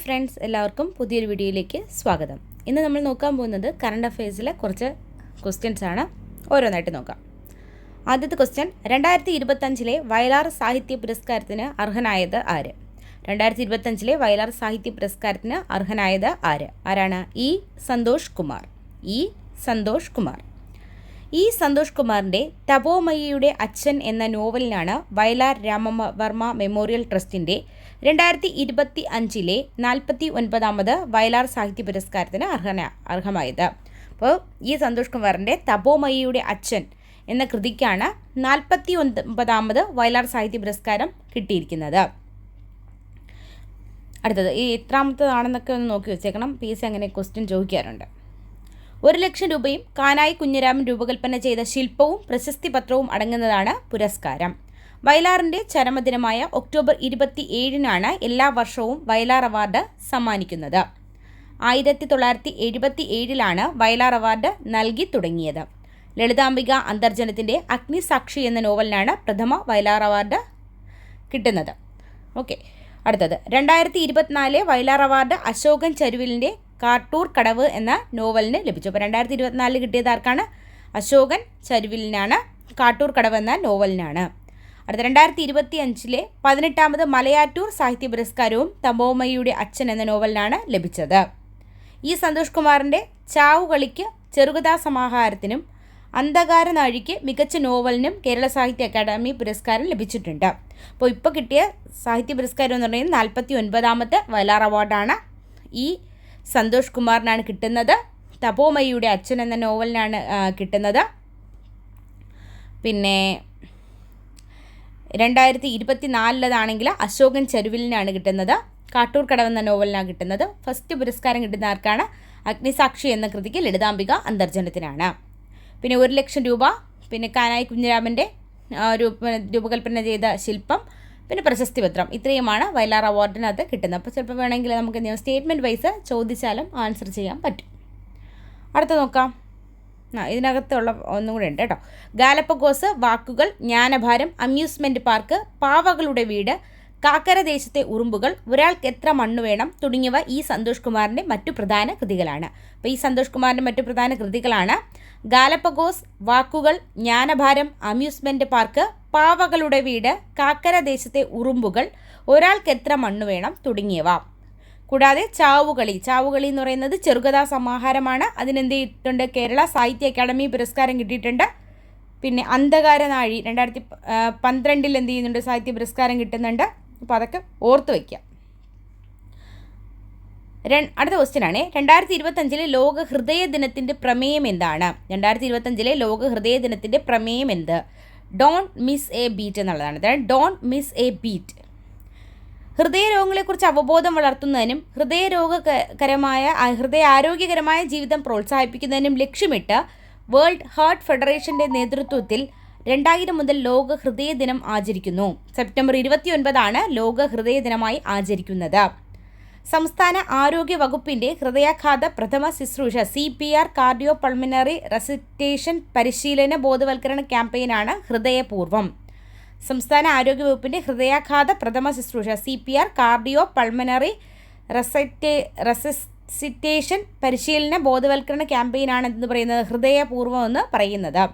Friends, എല്ലാവർക്കും പുതിയൊരു വീഡിയോയിലേക്ക് സ്വാഗതം. ഇന്ന് നമ്മൾ നോക്കാൻ പോകുന്നത് കറണ്ട് അഫയേഴ്സിലെ കുറച്ച് ക്വസ്റ്റ്യൻസ് ആണ്. ഓരോന്നായിട്ട് നോക്കാം. ആദ്യത്തെ ക്വസ്റ്റ്യൻ, 2025 വയലാർ സാഹിത്യ പുരസ്കാരത്തിന് അർഹനായത് ആര്? 2025 വയലാർ സാഹിത്യ പുരസ്കാരത്തിന് അർഹനായത് ആരാണ്? ഇ സന്തോഷ് കുമാർ. സന്തോഷ് കുമാറിൻ്റെ തപോമയിയുടെ അച്ഛൻ എന്ന നോവലിനാണ് വയലാർ രാമവർമ്മ മെമ്മോറിയൽ ട്രസ്റ്റിൻ്റെ 2025 49ാമത് വയലാർ സാഹിത്യ പുരസ്കാരത്തിന് അർഹമായത്. അപ്പോൾ ഈ സന്തോഷ് കുമാറിൻ്റെ തപോമയിയുടെ അച്ഛൻ എന്ന കൃതിക്കാണ് 49ാമത് വയലാർ സാഹിത്യ പുരസ്കാരം കിട്ടിയിരിക്കുന്നത്. അടുത്തത്, ഈ എത്രാമത്തതാണെന്നൊക്കെ ഒന്ന് നോക്കി വെച്ചേക്കണം. PSC അങ്ങനെ ക്വസ്റ്റ്യൻ ചോദിക്കാറുണ്ട്. 1 ലക്ഷം രൂപയും കാനായി കുഞ്ഞിരാമൻ രൂപകൽപ്പന ചെയ്ത ശില്പവും പ്രശസ്തി പത്രവും അടങ്ങുന്നതാണ് പുരസ്കാരം. വയലാറിൻ്റെ ചരമദിനമായ ഒക്ടോബർ 27 എല്ലാ വർഷവും വയലാർ അവാർഡ് സമ്മാനിക്കുന്നത്. 1977 വയലാർ അവാർഡ് നൽകി തുടങ്ങിയത്. ലളിതാംബിക അന്തർജനത്തിൻ്റെ അഗ്നിസാക്ഷി എന്ന നോവലിനാണ് പ്രഥമ വയലാർ അവാർഡ് കിട്ടുന്നത്. ഓക്കെ, അടുത്തത് 2024 വയലാർ അവാർഡ് അശോകൻ ചരുവിലിൻ്റെ കാട്ടൂർ കടവ് എന്ന നോവലിന് ലഭിച്ചു. അപ്പോൾ 2024 കിട്ടിയത് ആർക്കാണ്? അശോകൻ ചരുവിലിനാണ്. കാട്ടൂർ കടവ് എന്ന നോവലിനാണ്. അടുത്ത 2025 18ാമത് മലയാറ്റൂർ സാഹിത്യ പുരസ്കാരവും തപോമയിയുടെ അച്ഛൻ എന്ന നോവലിനാണ് ലഭിച്ചത്. ഈ സന്തോഷ് കുമാറിൻ്റെ ചാവുകളിക്ക് ചെറുകഥാ സമാഹാരത്തിനും അന്ധകാര നാഴിക്ക് മികച്ച നോവലിനും കേരള സാഹിത്യ അക്കാദമി പുരസ്കാരം ലഭിച്ചിട്ടുണ്ട്. അപ്പോൾ ഇപ്പോൾ കിട്ടിയ സാഹിത്യ പുരസ്കാരം എന്ന് പറയുന്നത് 49ാമത്തെ വയലാർ അവാർഡാണ്. ഈ സന്തോഷ് കുമാറിനാണ് കിട്ടുന്നത്. തപോമയിയുടെ അച്ഛൻ എന്ന നോവലിനാണ് കിട്ടുന്നത്. പിന്നെ 2024 അശോകൻ ചരുവിലിനാണ് കിട്ടുന്നത്. കാട്ടൂർ കടവ് എന്ന നോവലിനാണ് കിട്ടുന്നത്. ഫസ്റ്റ് പുരസ്കാരം കിട്ടുന്ന ആർക്കാണ്? അഗ്നിസാക്ഷി എന്ന കൃതിക്ക് ലളിതാംബിക അന്തർജനത്തിനാണ്. പിന്നെ 1 ലക്ഷം രൂപ, പിന്നെ കാനായി കുഞ്ഞിരാമൻ്റെ രൂപകൽപ്പന ചെയ്ത ശില്പം, പിന്നെ പ്രശസ്തി പത്രം. ഇത്രയുമാണ് വയലാർ അവാർഡിനകത്ത് കിട്ടുന്നത്. അപ്പോൾ ചിലപ്പോൾ വേണമെങ്കിൽ നമുക്ക് സ്റ്റേറ്റ്മെൻറ്റ് വൈസ് ചോദിച്ചാലും ആൻസർ ചെയ്യാൻ പറ്റും. അടുത്ത നോക്കാം. ഇതിനകത്തുള്ള ഒന്നും കൂടെ ഉണ്ട് കേട്ടോ. ഗാലപ്പഗോസ്, വാക്കുകൾ, ജ്ഞാനഭാരം, അമ്യൂസ്മെൻറ്റ് പാർക്ക്, പാവകളുടെ വീട്, കാക്കര ദേശത്തെ ഉറുമ്പുകൾ, ഒരാൾക്ക് എത്ര മണ്ണ് വേണം തുടങ്ങിയവ ഈ സന്തോഷ് കുമാറിൻ്റെ മറ്റു പ്രധാന കൃതികളാണ്. അപ്പോൾ ഈ സന്തോഷ് കുമാറിൻ്റെ മറ്റു പ്രധാന കൃതികളാണ് ഗാലപ്പഗോസ്, വാക്കുകൾ, ജ്ഞാനഭാരം, അമ്യൂസ്മെൻറ്റ് പാർക്ക്, പാവകളുടെ വീട്, കാക്കര ദേശത്തെ ഉറുമ്പുകൾ, ഒരാൾക്ക് എത്ര മണ്ണ് വേണം തുടങ്ങിയവ. കൂടാതെ ചാവുകളി എന്ന് പറയുന്നത് ചെറുകഥാ സമാഹാരമാണ്. അതിനെന്ത് ചെയ്തിട്ടുണ്ട്? കേരള സാഹിത്യ അക്കാദമി പുരസ്കാരം കിട്ടിയിട്ടുണ്ട്. പിന്നെ അന്ധകാര നാഴി 2012 എന്ത് ചെയ്യുന്നുണ്ട്? സാഹിത്യ പുരസ്കാരം കിട്ടുന്നുണ്ട്. അപ്പോൾ അതൊക്കെ ഓർത്ത് വയ്ക്കുക. അടുത്ത ക്വസ്റ്റ്യനാണ്, 2025 ലോക ഹൃദയ ദിനത്തിൻ്റെ പ്രമേയം എന്താണ്? 2025 ലോക ഹൃദയ ദിനത്തിൻ്റെ പ്രമേയം എന്ത്? ഡോണ്ട് മിസ് എ ബീറ്റ് എന്നുള്ളതാണ്. അതായത് ഡോണ്ട് മിസ് എ ബീറ്റ്. ഹൃദയരോഗങ്ങളെക്കുറിച്ച് അവബോധം വളർത്തുന്നതിനും ഹൃദയാരോഗ്യകരമായ ജീവിതം പ്രോത്സാഹിപ്പിക്കുന്നതിനും ലക്ഷ്യമിട്ട് വേൾഡ് ഹാർട്ട് ഫെഡറേഷൻ്റെ നേതൃത്വത്തിൽ 2000 മുതൽ ലോക ഹൃദയ ദിനം ആചരിക്കുന്നു. സെപ്റ്റംബർ 29 ലോക ഹൃദയ ദിനമായി ആചരിക്കുന്നത്. സംസ്ഥാന ആരോഗ്യ വകുപ്പിൻ്റെ ഹൃദയാഘാത പ്രഥമ ശുശ്രൂഷ CPR കാർഡിയോ പൾമിനറി റെസിറ്റേഷൻ പരിശീലന ബോധവൽക്കരണ ക്യാമ്പയിനാണ് ഹൃദയപൂർവം. സംസ്ഥാന ആരോഗ്യ വകുപ്പിൻ്റെ ഹൃദയാഘാത പ്രഥമ ശുശ്രൂഷ CPR കാർഡിയോ പൾമിനറി റെസിറ്റേഷൻ പരിശീലന ബോധവൽക്കരണ ക്യാമ്പയിനാണ് എന്ന് പറയുന്നത് ഹൃദയപൂർവം എന്ന് പറയുന്നത്.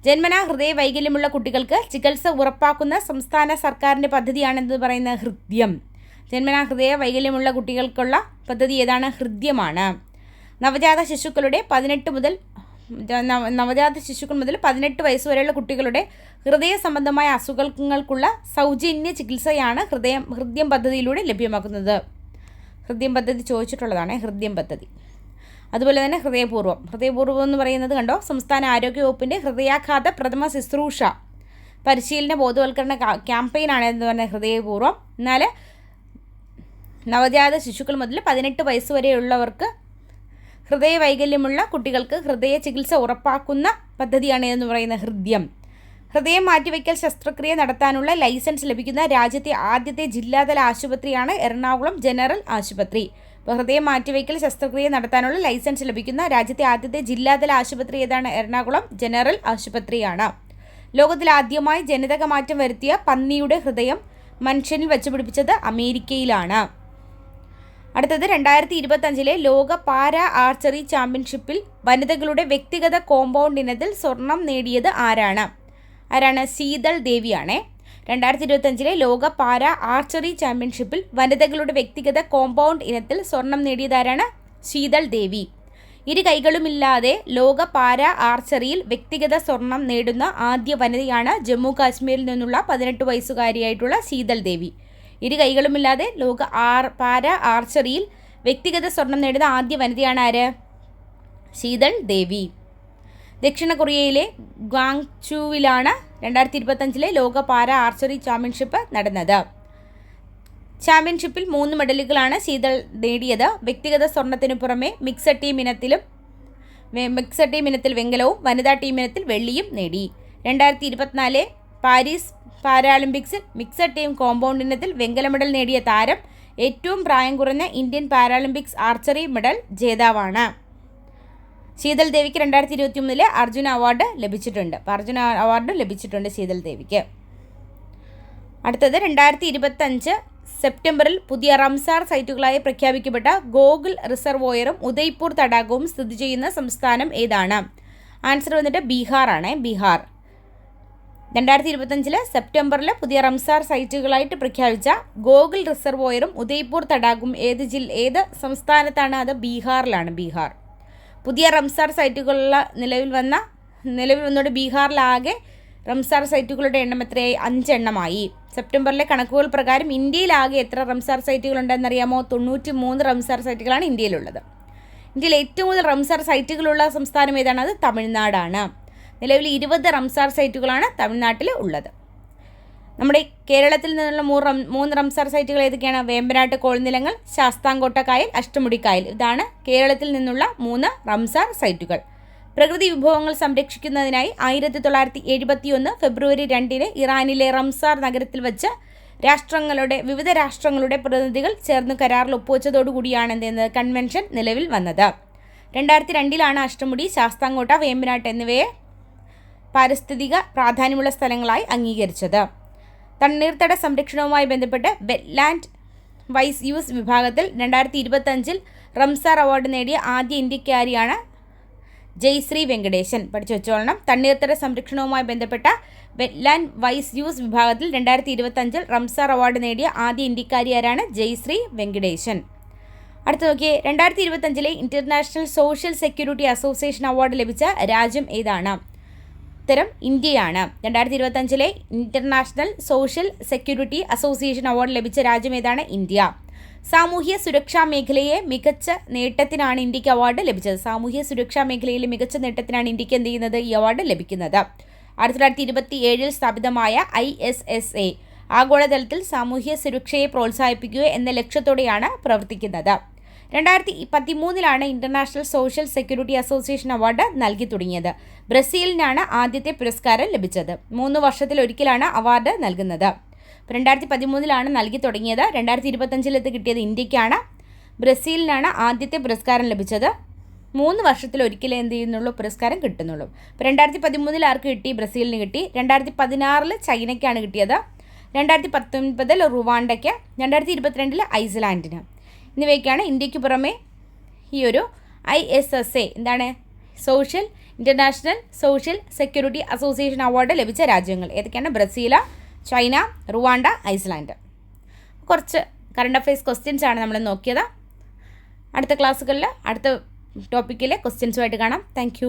ജന്മനാ ഹൃദയ വൈകല്യമുള്ള കുട്ടികൾക്ക് ചികിത്സ ഉറപ്പാക്കുന്ന സംസ്ഥാന സർക്കാരിൻ്റെ പദ്ധതിയാണെന്ന് പറയുന്നത് ഹൃദ്യം. ജന്മനാ ഹൃദയ വൈകല്യമുള്ള കുട്ടികൾക്കുള്ള പദ്ധതി ഏതാണ്? ഹൃദ്യമാണ്. നവജാത ശിശുക്കൾ മുതൽ 18 വയസ്സ് വരെയുള്ള കുട്ടികളുടെ ഹൃദയ സംബന്ധമായ അസുഖങ്ങൾക്കുള്ള സൗജന്യ ചികിത്സയാണ് ഹൃദ്യം പദ്ധതിയിലൂടെ ലഭ്യമാക്കുന്നത്. ഹൃദ്യം പദ്ധതി ചോദിച്ചിട്ടുള്ളതാണ് ഹൃദ്യം പദ്ധതി. അതുപോലെ തന്നെ ഹൃദയപൂർവ്വം എന്ന് പറയുന്നത് കണ്ടോ, സംസ്ഥാന ആരോഗ്യ വകുപ്പിൻ്റെ ഹൃദയാഘാത പ്രഥമ ശുശ്രൂഷ പരിശീലന ബോധവൽക്കരണ ക്യാമ്പയിനാണ് എന്ന് പറഞ്ഞാൽ ഹൃദയപൂർവ്വം. എന്നാൽ നവജാത ശിശുക്കൾ മുതൽ 18 വയസ്സ് വരെയുള്ളവർക്ക് ഹൃദയ വൈകല്യമുള്ള കുട്ടികൾക്ക് ഹൃദയ ചികിത്സ ഉറപ്പാക്കുന്ന പദ്ധതിയാണ് എന്ന് പറയുന്ന ഹൃദ്യം. ഹൃദയം മാറ്റിവയ്ക്കൽ ശസ്ത്രക്രിയ നടത്താനുള്ള ലൈസൻസ് ലഭിക്കുന്ന രാജ്യത്തെ ആദ്യത്തെ ജില്ലാതല ആശുപത്രിയാണ് എറണാകുളം ജനറൽ ആശുപത്രി. ഇപ്പോൾ ഹൃദയം മാറ്റിവയ്ക്കൽ ശസ്ത്രക്രിയ നടത്താനുള്ള ലൈസൻസ് ലഭിക്കുന്ന രാജ്യത്തെ ആദ്യത്തെ ജില്ലാതല ആശുപത്രി ഏതാണ്? എറണാകുളം ജനറൽ ആശുപത്രിയാണ്. ലോകത്തിൽ ആദ്യമായി ജനിതക മാറ്റം വരുത്തിയ പന്നിയുടെ ഹൃദയം മനുഷ്യനിൽ വച്ചുപിടിപ്പിച്ചത് അമേരിക്കയിലാണ്. അടുത്തത് 2025 ലോക പാരാ ആർച്ചറി ചാമ്പ്യൻഷിപ്പിൽ വനിതകളുടെ വ്യക്തിഗത കോമ്പൗണ്ട് ഇനത്തിൽ സ്വർണം നേടിയത് ആരാണ്? ശീതൾ ദേവിയാണേ. 2025 ലോക പാരാ ആർച്ചറി ചാമ്പ്യൻഷിപ്പിൽ വനിതകളുടെ വ്യക്തിഗത കോമ്പൗണ്ട് ഇനത്തിൽ സ്വർണം നേടിയത് ആരാണ്? ശീതൾ ദേവി. ഇരു കൈകളുമില്ലാതെ ലോക പാരാ ആർച്ചറിയിൽ വ്യക്തിഗത സ്വർണം നേടുന്ന ആദ്യ വനിതയാണ് ജമ്മു കാശ്മീരിൽ നിന്നുള്ള 18 വയസ്സുകാരിയായിട്ടുള്ള ശീതൾ ദേവി. ഇരു കൈകളുമില്ലാതെ ലോക പാരാ ആർച്ചറിയിൽ വ്യക്തിഗത സ്വർണം നേടുന്ന ആദ്യ വനിതയാണ് ആര്? ശീതൾ ദേവി. ദക്ഷിണ കൊറിയയിലെ ഗ്വാങ്ചൂവിലാണ് 2025 ലോക പാരാ ആർച്ചറി ചാമ്പ്യൻഷിപ്പ് നടന്നത്. ചാമ്പ്യൻഷിപ്പിൽ 3 മെഡലുകളാണ് ശീതൾ നേടിയത്. വ്യക്തിഗത സ്വർണത്തിനു പുറമെ മിക്സഡ് ടീം ഇനത്തിൽ വെങ്കലവും വനിതാ ടീം ഇനത്തിൽ വെള്ളിയും നേടി. 2024 പാരീസ് പാരാലിമ്പിക്സിൽ മിക്സഡ് ടീം കോമ്പൗണ്ട് ഇനത്തിൽ വെങ്കല മെഡൽ നേടിയ താരം ഏറ്റവും പ്രായം കുറഞ്ഞ ഇന്ത്യൻ പാരാലിമ്പിക്സ് ആർച്ചറി മെഡൽ ജേതാവാണ്. ശീതൾ ദേവിക്ക് 2023 അർജുന അവാർഡ് ലഭിച്ചിട്ടുണ്ട്. അർജുന അവാർഡ് ലഭിച്ചിട്ടുണ്ട് ശീതൾ ദേവിക്ക്. അടുത്തത് 2025 സെപ്റ്റംബറിൽ പുതിയ റംസാർ സൈറ്റുകളായി പ്രഖ്യാപിക്കപ്പെട്ട ഗോകുൽ റിസർവോയറും ഉദയ്പൂർ തടാകവും സ്ഥിതി ചെയ്യുന്ന സംസ്ഥാനം ഏതാണ്? ആൻസർ വന്നിട്ട് ബീഹാറാണ്. ബീഹാർ. 2025 സെപ്റ്റംബറിൽ പുതിയ റംസാർ സൈറ്റുകളായിട്ട് പ്രഖ്യാപിച്ച ഗോകുൽ റിസർവോയറും ഉദയ്പൂർ തടാകവും ഏത് സംസ്ഥാനത്താണ്? അത് ബീഹാറിലാണ്. ബീഹാർ. പുതിയ റംസാർ സൈറ്റുകളുള്ള നിലവിൽ വന്നോടെ ബീഹാറിലാകെ റംസാർ സൈറ്റുകളുടെ എണ്ണം എത്രയായി? 5 എണ്ണമായി. സെപ്റ്റംബറിലെ കണക്കുകൾ പ്രകാരം ഇന്ത്യയിലാകെ എത്ര റംസാർ സൈറ്റുകളുണ്ടെന്നറിയാമോ? 93 റംസാർ സൈറ്റുകളാണ് ഇന്ത്യയിലുള്ളത്. ഇന്ത്യയിൽ ഏറ്റവും കൂടുതൽ റംസാർ സൈറ്റുകളുള്ള സംസ്ഥാനം ഏതാണ്? അത് തമിഴ്നാടാണ്. നിലവിൽ 20 റംസാർ സൈറ്റുകളാണ് തമിഴ്നാട്ടിൽ ഉള്ളത്. നമ്മുടെ കേരളത്തിൽ നിന്നുള്ള 3 റംസാർ സൈറ്റുകൾ ഏതൊക്കെയാണ്? വേമ്പനാട്ട് കോൾനിലങ്ങൾ, ശാസ്താംകോട്ട കായൽ, അഷ്ടമുടി കായൽ. ഇതാണ് കേരളത്തിൽ നിന്നുള്ള 3 റംസാർ സൈറ്റുകൾ. പ്രകൃതി വിഭവങ്ങൾ സംരക്ഷിക്കുന്നതിനായി 1971 ഫെബ്രുവരി 2 ഇറാനിലെ റംസാർ നഗരത്തിൽ വെച്ച് വിവിധ രാഷ്ട്രങ്ങളുടെ പ്രതിനിധികൾ ചേർന്ന് കരാറിൽ ഒപ്പുവെച്ചതോടുകൂടിയാണ് കൺവെൻഷൻ നിലവിൽ വന്നത്. 2002 അഷ്ടമുടി, ശാസ്താംകോട്ട, വേമ്പനാട്ട് എന്നിവയെ പാരിസ്ഥിതിക പ്രാധാന്യമുള്ള സ്ഥലങ്ങളായി അംഗീകരിച്ചത്. തണ്ണീർത്തട സംരക്ഷണവുമായി ബന്ധപ്പെട്ട് വെറ്റ്ലാൻഡ് വൈസ് യൂസ് വിഭാഗത്തിൽ 2025 റംസാർ അവാർഡ് നേടിയ ആദ്യ ഇന്ത്യക്കാരിയാണ് ജയശ്രീ വെങ്കടേശൻ. പഠിച്ചു വെച്ചോളണം. തണ്ണീർത്തട സംരക്ഷണവുമായി ബന്ധപ്പെട്ട വെറ്റ്ലാൻഡ് വൈസ് യൂസ് വിഭാഗത്തിൽ 2025 റംസാർ അവാർഡ് നേടിയ ആദ്യ ഇന്ത്യക്കാരി ആരാണ്? ജയശ്രീ വെങ്കടേശൻ. അടുത്ത നോക്കിയേ, 2025 international social security association award ലഭിച്ച രാജ്യം ഏതാണ്? ഉത്തരം ഇന്ത്യയാണ്. 2025 international social security association award ലഭിച്ച രാജ്യം ഏതാണ്? ഇന്ത്യ. സാമൂഹ്യ സുരക്ഷാ മേഖലയെ മികച്ച നേട്ടത്തിനാണ് ഇന്ത്യക്ക് അവാർഡ് ലഭിച്ചത്. സാമൂഹ്യ സുരക്ഷാ മേഖലയിലെ മികച്ച നേട്ടത്തിനാണ് ഇന്ത്യക്ക് ഈ അവാർഡ് ലഭിക്കുന്നത്. 1927 സ്ഥാപിതമായ ISSA ആഗോളതലത്തിൽ സാമൂഹ്യ സുരക്ഷയെ പ്രോത്സാഹിപ്പിക്കുക എന്ന ലക്ഷ്യത്തോടെയാണ് പ്രവർത്തിക്കുന്നത്. 2013 international social security association award നൽകി തുടങ്ങിയത്. ബ്രസീലിനാണ് ആദ്യത്തെ പുരസ്കാരം ലഭിച്ചത്. 3 വർഷത്തിലൊരിക്കലാണ് അവാർഡ് നൽകുന്നത്. 2013 നൽകി തുടങ്ങിയത്. 2025 കിട്ടിയത് ഇന്ത്യക്കാണ്. ബ്രസീലിനാണ് ആദ്യത്തെ പുരസ്കാരം ലഭിച്ചത്. 3 വർഷത്തിലൊരിക്കലേ പുരസ്കാരം കിട്ടുന്നുള്ളൂ. 2013 ആർക്ക് കിട്ടി? ബ്രസീലിന് കിട്ടി. 2016 ചൈനയ്ക്കാണ് കിട്ടിയത്. 2019 റുവാണ്ടയ്ക്ക്. 2022 ഐസ്ലാൻഡിന്. എന്നിവയ്ക്കാണ് ഇന്ത്യക്ക് പുറമെ ഈ ഒരു ISSA international social security association award ലഭിച്ച രാജ്യങ്ങൾ ഏതൊക്കെയാണ്? Brazil, China, Rwanda, Iceland. കുറച്ച് കറണ്ട് അഫയേഴ്സ് ക്വസ്റ്റ്യൻസ് ആണ് നമ്മൾ നോക്കിയത്. അടുത്ത ക്ലാസ്സുകളിൽ അടുത്ത ടോപ്പിക്കിലെ ക്വസ്റ്റ്യൻസുമായിട്ട് കാണാം. താങ്ക്